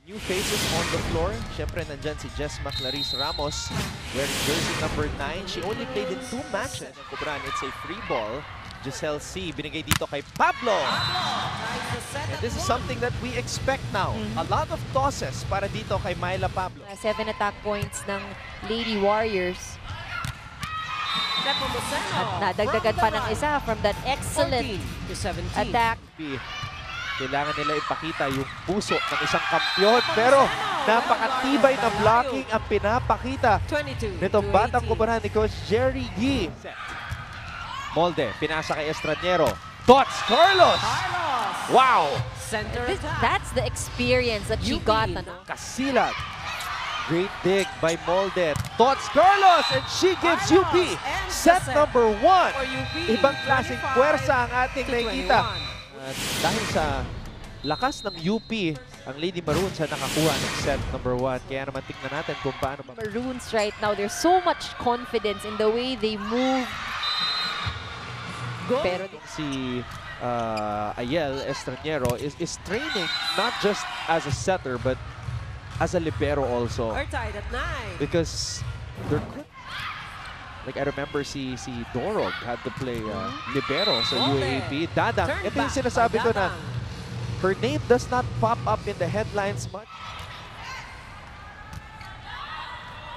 New faces on the floor. Siyempre, nandyan si Jess Maclaris Ramos wearing jersey number 9. She only played in 2 matches. Kubran, it's a free ball. Giselle C. binigay dito kay Pablo. And this is something that we expect now. A lot of tosses para dito kay Myla Pablo. 7 attack points ng Lady Warriors. At nadagdagan pa ng isa from that excellent attack. Kailangan nila ipakita yung puso ng isang kampiyon. Pero napakatibay na blocking ang pinapakita nitong batang kubaran ni Coach Jerry Yee. Molde, pinasa kay Estranero. Tots Carlos! Wow! That's the experience that she got. Kasilag. Great dig by Molde. Tots Carlos! And she gives UP set number 1. Ibang klaseng puwersa ang ating nakikita. Dahil sa lakas ng UP, ang Lady Maroons na nakakuha ng set number 1. Kaya naman tignan natin kung paano. Maroons right now, there's so much confidence in the way they move. Pero si Ayel Estranero is training not just as a setter but as a libero also. Because there could, like I remember si Dorog had to play libero sa UAAP. Dadang, ito yung sinasabi ko na her name does not pop up in the headlines much.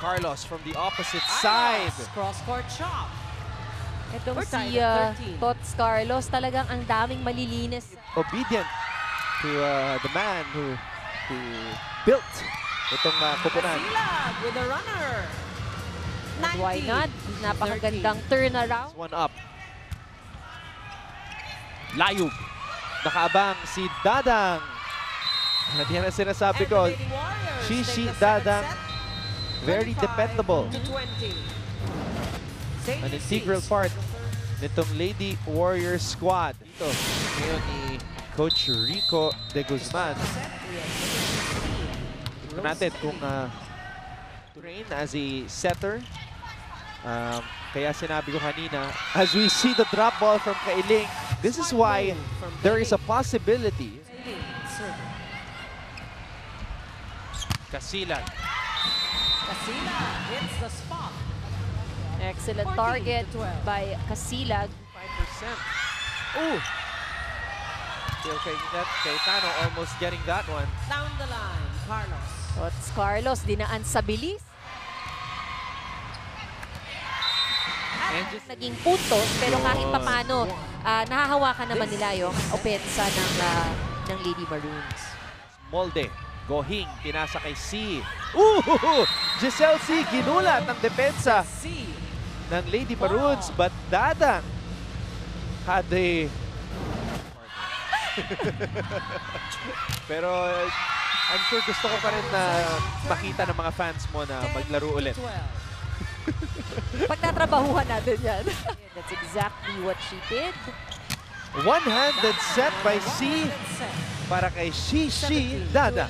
Carlos from the opposite side. Cross-court chop. itong si Tots Carlos, talagang ang daming malilinis. Obedient to the man who built itong koponan. With a runner. Why not? Napakagandang turnaround. One up. Layug. Nakaabang si Dadang. At yan ang sinasabi ko. Shishi Dadang. Very dependable. An integral part nitong Lady Warriors squad. Ito, ngayon ni Coach Rico de Guzman. Tignan natin kung train as a setter. Kaya sinabi ko kanina, as we see the drop ball from Kailing, this is why there is a possibility. Kasilan. Kasilag hits the spot. Excellent target by Kasilag. 5%. Ooh! Still Cayetano almost getting that one. Down the line, Carlos. Tots Carlos, dinaan sa bilis. Naging puntos, pero kahit papano, nahahawakan naman nila yung opensa ng Lady Maroons. Molde, Gohing, pinasa kay C. Giselle C, ginulat ang depensa ng Lady Maroons, but Dadang had a... Pero I'm sure gusto ko pa rin na makita ng mga fans mo na maglaro ulit. Pagtatrabahuhan natin yan. That's exactly what she did. One-handed set by C para kay Shishi Dada.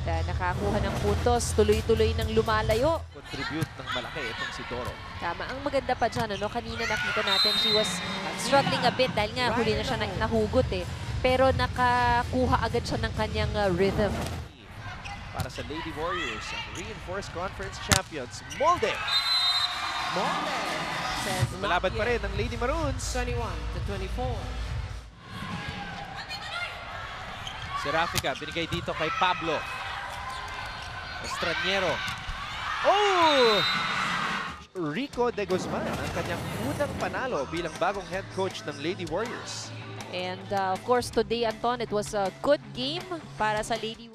At nakakuha ng puntos, tuloy-tuloy ng lumalayo. Contribute ng malaki itong si Doro. Tama. Ang maganda pa dyan, kanina nakita natin, she was struggling a bit dahil nga huli na siya nahugot eh. Pero nakakuha agad siya ng kanyang rhythm. Para sa Lady Warriors, reinforced conference champions, Molde. Molde says Malabad pa rin ang Lady Maroons. 21-24. Si Rafica, binigay dito kay Pablo. Estranero. Oh! Rico de Guzman, ang kanyang unang panalo bilang bagong head coach ng Lady Warriors. And of course, today, Anton, it was a good game para sa Lady